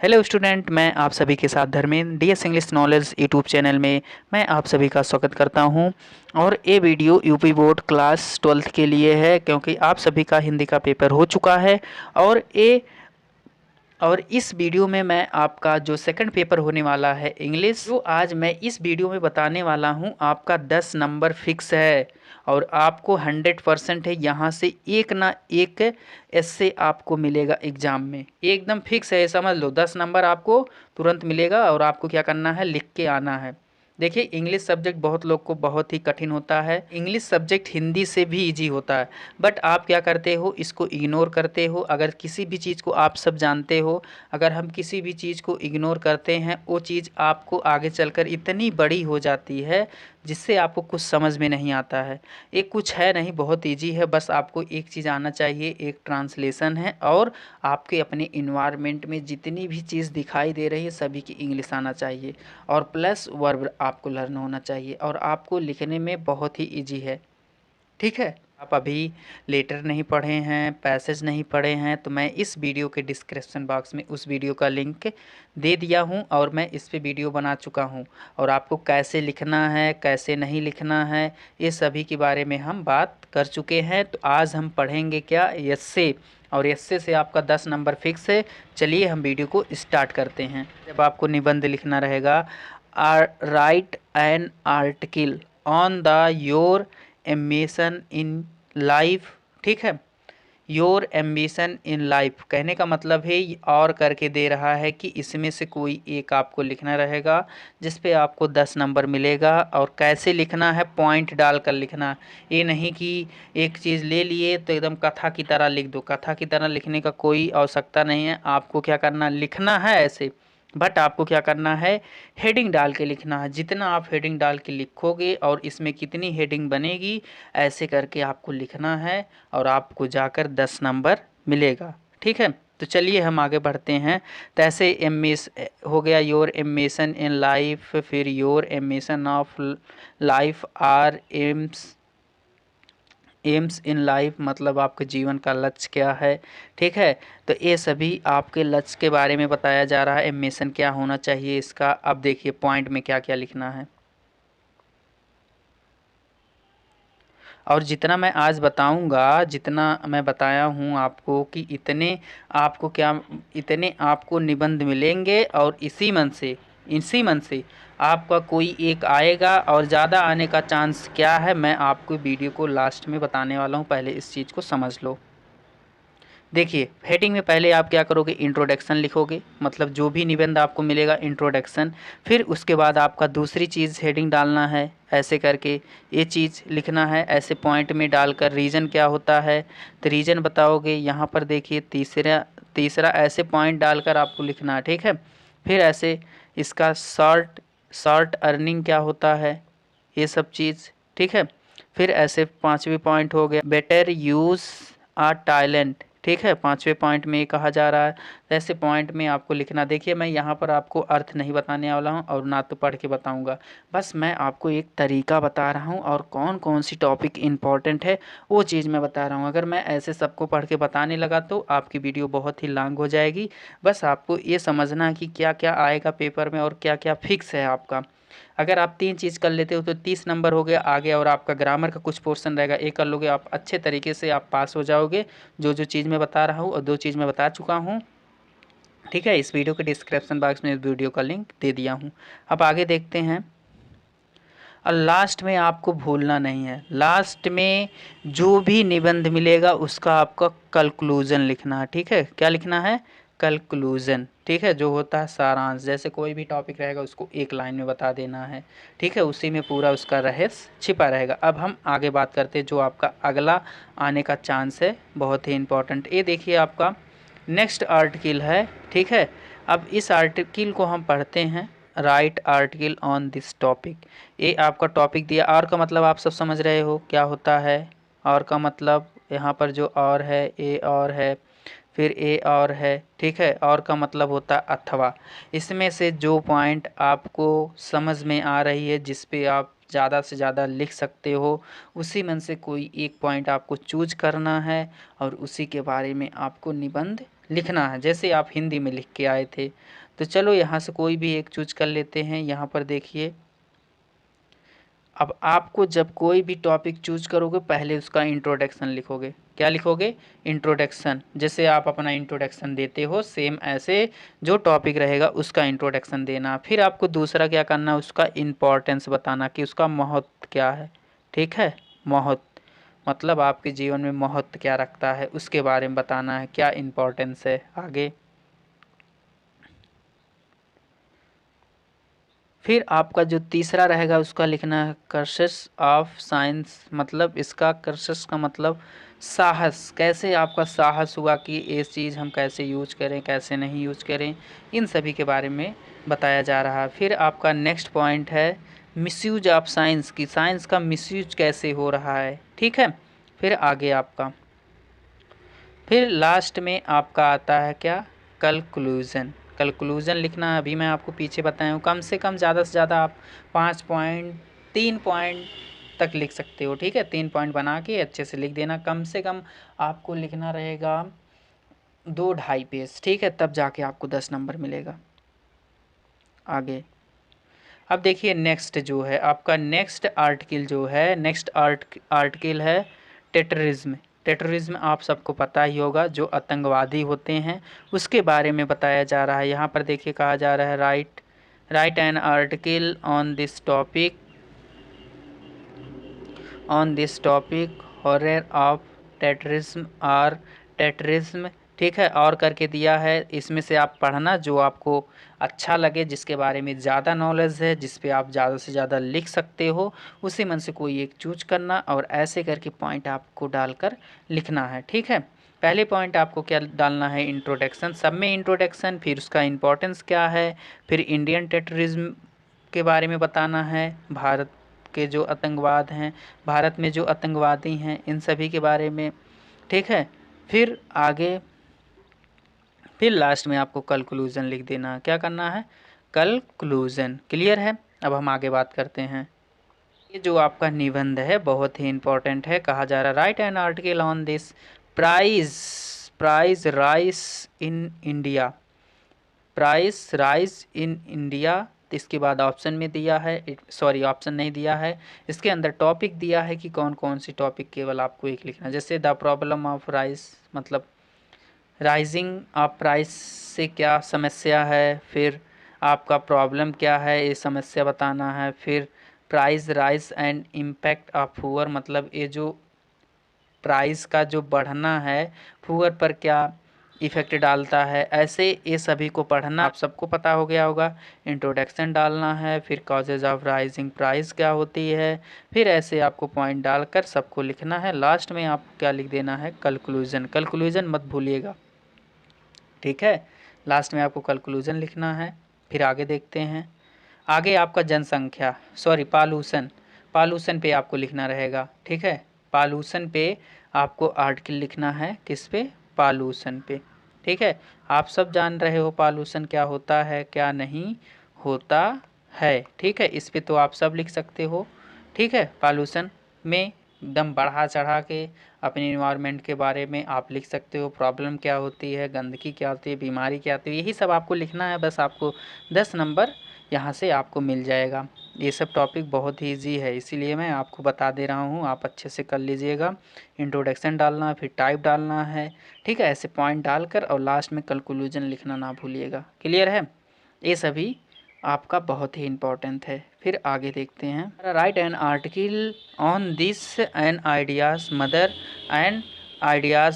Hello student, मैं आप सभी के साथ Dharmendra DS English knowledge YouTube channel में मैं आप सभी का स्वागत करता हूं। और ये video UP board class 12th के लिए है, क्योंकि आप सभी का हिंदी का पेपर हो चुका है। और इस वीडियो में मैं आपका जो सेकंड पेपर होने वाला है इंग्लिश, जो आज मैं इस वीडियो में बताने वाला हूं, आपका 10 नंबर फिक्स है। और आपको 100% है, यहाँ से एक ना एक ऐसे आपको मिलेगा एग्ज़ाम में, एकदम फिक्स है। समझ लो 10 नंबर आपको तुरंत मिलेगा। और आपको क्या करना है, लिख के आना है। देखिए, इंग्लिश सब्जेक्ट बहुत लोग को बहुत ही कठिन होता है। इंग्लिश सब्जेक्ट हिंदी से भी इजी होता है, बट आप क्या करते हो, इसको इग्नोर करते हो। अगर किसी भी चीज़ को आप सब जानते हो, अगर हम किसी भी चीज़ को इग्नोर करते हैं, वो चीज़ आपको आगे चलकर इतनी बड़ी हो जाती है जिससे आपको कुछ समझ में नहीं आता है। ये कुछ है नहीं, बहुत इजी है। बस आपको एक चीज़ आना चाहिए, एक ट्रांसलेशन है। और आपके अपने इन्वायरमेंट में जितनी भी चीज़ दिखाई दे रही है सभी की इंग्लिश आना चाहिए। और प्लस वर्ब आपको लर्न होना चाहिए। और आपको लिखने में बहुत ही इजी है, ठीक है। आप अभी लेटर नहीं पढ़े हैं, पैसेज नहीं पढ़े हैं, तो मैं इस वीडियो के डिस्क्रिप्शन बॉक्स में उस वीडियो का लिंक दे दिया हूं। और मैं इस पे वीडियो बना चुका हूं। और आपको कैसे लिखना है, कैसे नहीं लिखना है, ये सभी के बारे में हम बात कर चुके हैं। तो आज हम पढ़ेंगे क्या, एस्से। और एस्से से आपका 10 नंबर फिक्स है। चलिए हम वीडियो को स्टार्ट करते हैं। जब आपको निबंध लिखना रहेगा, right an article on the your ambition in life, ठीक है। योर एम्बिशन इन लाइफ कहने का मतलब है, और करके दे रहा है कि इसमें से कोई एक आपको लिखना रहेगा जिस पे आपको 10 नंबर मिलेगा। और कैसे लिखना है, पॉइंट डालकर लिखना। ये नहीं कि एक चीज़ ले लिए तो एकदम कथा की तरह लिख दो। कथा की तरह लिखने का कोई आवश्यकता नहीं है। आपको क्या करना, लिखना है ऐसे, बट आपको क्या करना है, हेडिंग डाल के लिखना है। जितना आप हेडिंग डाल के लिखोगे और इसमें कितनी हेडिंग बनेगी, ऐसे करके आपको लिखना है। और आपको जाकर 10 नंबर मिलेगा, ठीक है। तो चलिए हम आगे बढ़ते हैं। तो ऐसे एमिस हो गया, योर एम्बिशन इन लाइफ। फिर your ambition of life are AIIMS. AIIMS in life मतलब आपके जीवन का लक्ष्य क्या है, ठीक है। तो ये सभी आपके लक्ष्य के बारे में बताया जा रहा है, एम्बिशन क्या होना चाहिए इसका। अब देखिए पॉइंट में क्या क्या लिखना है। और जितना मैं आज बताऊंगा, जितना मैं बताया हूं आपको, कि इतने आपको निबंध मिलेंगे। और इसी मन से आपका कोई एक आएगा। और ज़्यादा आने का चांस क्या है, मैं आपको वीडियो को लास्ट में बताने वाला हूं। पहले इस चीज़ को समझ लो। देखिए, हेडिंग में पहले आप क्या करोगे, इंट्रोडक्शन लिखोगे। मतलब जो भी निबंध आपको मिलेगा, इंट्रोडक्शन। फिर उसके बाद आपका दूसरी चीज़ हेडिंग डालना है, ऐसे करके ये चीज़ लिखना है। ऐसे पॉइंट में डालकर रीज़न क्या होता है, तो रीज़न बताओगे। यहाँ पर देखिए तीसरा तीसरा ऐसे पॉइंट डालकर आपको लिखना है, ठीक है। फिर ऐसे इसका शॉर्ट अर्निंग क्या होता है, ये सब चीज़, ठीक है। फिर ऐसे पांचवी पॉइंट हो गया, बेटर यूज़ आ टैलेंट, ठीक है। पांचवें पॉइंट में ये कहा जा रहा है। ऐसे पॉइंट में आपको लिखना। देखिए, मैं यहाँ पर आपको अर्थ नहीं बताने वाला हूँ और ना तो पढ़ के बताऊँगा। बस मैं आपको एक तरीका बता रहा हूँ, और कौन कौन सी टॉपिक इम्पॉर्टेंट है वो चीज़ मैं बता रहा हूँ। अगर मैं ऐसे सबको पढ़ के बताने लगा तो आपकी वीडियो बहुत ही लॉन्ग हो जाएगी। बस आपको ये समझना कि क्या क्या आएगा पेपर में और क्या क्या फिक्स है आपका। अगर आप 3 चीज़ कर लेते हो तो 30 नंबर हो गया आगे। और आपका ग्रामर का कुछ पोर्शन रहेगा, ये कर लोगे आप, अच्छे तरीके से आप पास हो जाओगे। जो जो चीज़ मैं बता रहा हूँ, और 2 चीज़ मैं बता चुका हूँ, ठीक है। इस वीडियो के डिस्क्रिप्शन बॉक्स में इस वीडियो का लिंक दे दिया हूँ। अब आगे देखते हैं। और लास्ट में आपको भूलना नहीं है, लास्ट में जो भी निबंध मिलेगा उसका आपका कंक्लूजन लिखना है, ठीक है। क्या लिखना है, कंक्लूजन, ठीक है। जो होता है सारांश, जैसे कोई भी टॉपिक रहेगा उसको एक लाइन में बता देना है, ठीक है। उसी में पूरा उसका रहस्य छिपा रहेगा। अब हम आगे बात करते हैं जो आपका अगला आने का चांस है, बहुत ही इंपॉर्टेंट। ये देखिए आपका नेक्स्ट आर्टिकल है, ठीक है। अब इस आर्टिकल को हम पढ़ते हैं, right article on this topic. ये आपका टॉपिक दिया। और का मतलब आप सब समझ रहे हो क्या होता है। और का मतलब यहाँ पर जो और है, ए और है, फिर ए और है, ठीक है। और का मतलब होता है अथवा। इसमें से जो पॉइंट आपको समझ में आ रही है, जिस पे आप ज़्यादा से ज़्यादा लिख सकते हो, उसी में से कोई एक पॉइंट आपको चूज करना है। और उसी के बारे में आपको निबंध लिखना है, जैसे आप हिंदी में लिख के आए थे। तो चलो यहाँ से कोई भी एक चूज कर लेते हैं। यहाँ पर देखिए, अब आपको जब कोई भी टॉपिक चूज करोगे पहले उसका इंट्रोडक्शन लिखोगे। क्या लिखोगे? इंट्रोडक्शन। जैसे आप अपना इंट्रोडक्शन देते हो सेम ऐसे जो टॉपिक रहेगा उसका इंट्रोडक्शन देना। फिर आपको दूसरा क्या करना, उसका इम्पोर्टेंस बताना कि उसका महत्व क्या है। ठीक है, महत्व मतलब आपके जीवन में महत्व क्या रखता है उसके बारे में बताना है, क्या इम्पोर्टेंस है। आगे फिर आपका जो तीसरा रहेगा उसका लिखना है कर्सेस ऑफ साइंस। मतलब इसका कर्सेस का मतलब साहस, कैसे आपका साहस हुआ कि ये चीज़ हम कैसे यूज करें कैसे नहीं यूज करें, इन सभी के बारे में बताया जा रहा है। फिर आपका नेक्स्ट पॉइंट है मिसयूज ऑफ साइंस, की साइंस का मिसयूज कैसे हो रहा है। ठीक है, फिर आगे आपका, फिर लास्ट में आपका आता है क्या, कंक्लूजन। कंक्लूजन लिखना है। अभी मैं आपको पीछे बताया हूँ, कम से कम ज़्यादा से ज़्यादा आप 5 पॉइंट 3 पॉइंट तक लिख सकते हो। ठीक है, 3 पॉइंट बना के अच्छे से लिख देना। कम से कम आपको लिखना रहेगा 2-2.5 पेज। ठीक है, तब जाके आपको 10 नंबर मिलेगा। आगे अब देखिए नेक्स्ट जो है आपका नेक्स्ट आर्टिकल जो है, नेक्स्ट आर्टिकल है टेररिज्म। टेररिज्म आप सबको पता ही होगा, जो आतंकवादी होते हैं उसके बारे में बताया जा रहा है। यहाँ पर देखिए कहा जा रहा है right an article on this topic horror of terrorism और टेररिज्म। ठीक है, और करके दिया है, इसमें से आप पढ़ना जो आपको अच्छा लगे, जिसके बारे में ज़्यादा नॉलेज है, जिस पे आप ज़्यादा से ज़्यादा लिख सकते हो, उसी मन से कोई एक चूज करना और ऐसे करके पॉइंट आपको डालकर लिखना है। ठीक है, पहले पॉइंट आपको क्या डालना है, इंट्रोडक्शन। सब में इंट्रोडक्शन, फिर उसका इम्पोर्टेंस क्या है, फिर इंडियन टेररिज्म के बारे में बताना है, भारत के जो आतंकवाद हैं, भारत में जो आतंकवादी हैं, इन सभी के बारे में। ठीक है, फिर आगे, फिर लास्ट में आपको कंक्लूजन लिख देना। क्या करना है, कंक्लूजन। क्लियर है? अब हम आगे बात करते हैं। ये जो आपका निबंध है बहुत ही इंपॉर्टेंट है। कहा जा रहा है right an article on this price rice in India. Price rise in India. इसके बाद ऑप्शन में दिया है, सॉरी ऑप्शन नहीं दिया है, इसके अंदर टॉपिक दिया है कि कौन कौन सी टॉपिक, केवल आपको एक लिखना। जैसे द प्रॉब्लम ऑफ राइस, मतलब राइजिंग ऑफ प्राइस से क्या समस्या है, फिर आपका प्रॉब्लम क्या है ये समस्या बताना है, फिर price rise and impact of poor, मतलब ये जो प्राइस का जो बढ़ना है पुअर पर क्या इफ़ेक्ट डालता है, ऐसे ये सभी को पढ़ना। आप सबको पता हो गया होगा। इंट्रोडक्शन डालना है, फिर कॉजेज ऑफ राइजिंग प्राइस क्या होती है, फिर ऐसे आपको पॉइंट डालकर सबको लिखना है। लास्ट में आप क्या लिख देना है, कंक्लूजन। कंक्लूजन मत भूलिएगा। ठीक है, लास्ट में आपको कंक्लूजन लिखना है। फिर आगे देखते हैं। आगे आपका जनसंख्या, सॉरी पालूसन पे आपको लिखना रहेगा। ठीक है, पालूसन पे आपको आर्टिकल लिखना है। किस पे, पालूसन पे। ठीक है, आप सब जान रहे हो पालूसन क्या होता है क्या नहीं होता है। ठीक है, इस पे तो आप सब लिख सकते हो। ठीक है, पालूसन में एकदम बढ़ा चढ़ा के अपने इन्वायरमेंट के बारे में आप लिख सकते हो। प्रॉब्लम क्या होती है, गंदगी क्या होती है, बीमारी क्या होती है, यही सब आपको लिखना है। बस आपको 10 नंबर यहाँ से आपको मिल जाएगा। ये सब टॉपिक बहुत ही ईजी है, इसीलिए मैं आपको बता दे रहा हूँ, आप अच्छे से कर लीजिएगा। इंट्रोडक्शन डालना है, फिर टाइप डालना है। ठीक है, ऐसे पॉइंट डालकर और लास्ट में कंक्लूजन लिखना ना भूलिएगा। क्लियर है? ये सभी आपका बहुत ही इम्पोर्टेंट है। फिर आगे देखते हैं। Write an article on this an ideas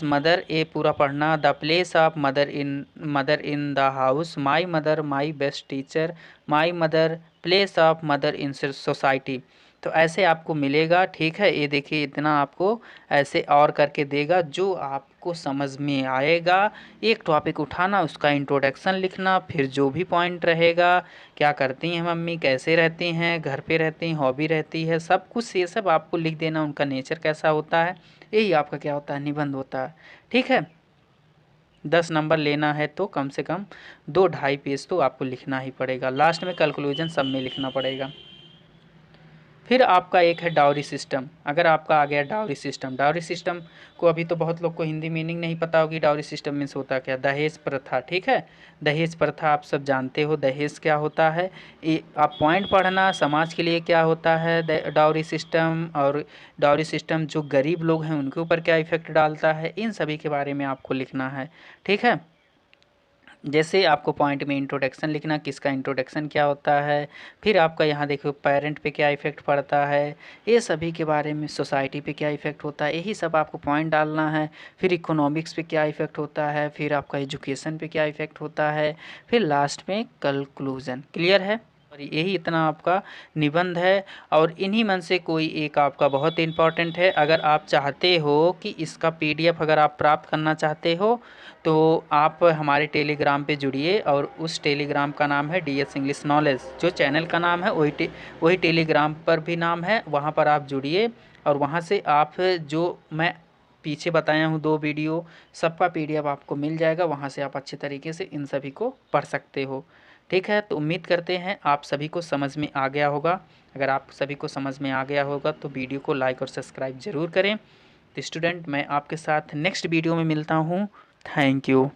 mother, ये पूरा पढ़ना। The place of mother in the house, my mother my best teacher, my mother, place of mother in society. तो ऐसे आपको मिलेगा। ठीक है, ये देखिए इतना आपको ऐसे और करके देगा जो आपको समझ में आएगा। एक टॉपिक उठाना, उसका इंट्रोडक्शन लिखना, फिर जो भी पॉइंट रहेगा, क्या करती हैं मम्मी, कैसे रहती हैं, घर पे रहती हैं, हॉबी रहती है, सब कुछ ये सब आपको लिख देना। उनका नेचर कैसा होता है, यही आपका क्या होता है, निबंध होता है। ठीक है, 10 नंबर लेना है तो कम से कम 2-2.5 पेज तो आपको लिखना ही पड़ेगा। लास्ट में कंक्लूजन सब में लिखना पड़ेगा। फिर आपका एक है डाउरी सिस्टम। अगर आपका आ गया डाउरी सिस्टम, डाउरी सिस्टम को अभी तो बहुत लोग को हिंदी मीनिंग नहीं पता होगी। डाउरी सिस्टम मीन्स होता क्या, दहेज प्रथा, ठीक है। दहेज प्रथा आप सब जानते हो, दहेज क्या होता है। ये आप पॉइंट पढ़ना, समाज के लिए क्या होता है डाउरी सिस्टम, और डाउरी सिस्टम जो गरीब लोग हैं उनके ऊपर क्या इफेक्ट डालता है, इन सभी के बारे में आपको लिखना है, ठीक है। जैसे आपको पॉइंट में इंट्रोडक्शन लिखना, किसका इंट्रोडक्शन क्या होता है, फिर आपका यहाँ देखो पेरेंट पे क्या इफ़ेक्ट पड़ता है, ये सभी के बारे में, सोसाइटी पे क्या इफ़ेक्ट होता है, यही सब आपको पॉइंट डालना है। फिर इकोनॉमिक्स पे क्या इफ़ेक्ट होता है, फिर आपका एजुकेशन पे क्या इफ़ेक्ट होता है, फिर लास्ट में कंक्लूजन। क्लियर है। और यही इतना आपका निबंध है। और इन्हीं में से कोई एक आपका बहुत इंपॉर्टेंट है। अगर आप चाहते हो कि इसका पीडीएफ अगर आप प्राप्त करना चाहते हो तो आप हमारे टेलीग्राम पे जुड़िए, और उस टेलीग्राम का नाम है DS इंग्लिश नॉलेज। जो चैनल का नाम है वही टेलीग्राम पर भी नाम है, वहाँ पर आप जुड़िए। और वहाँ से आप जो मैं पीछे बताया हूँ 2 वीडियो, सबका पीडीएफ आपको मिल जाएगा। वहाँ से आप अच्छे तरीके से इन सभी को पढ़ सकते हो, ठीक है। तो उम्मीद करते हैं आप सभी को समझ में आ गया होगा। अगर आप सभी को समझ में आ गया होगा तो वीडियो को लाइक और सब्सक्राइब ज़रूर करें। तो स्टूडेंट, मैं आपके साथ नेक्स्ट वीडियो में मिलता हूँ। Thank you.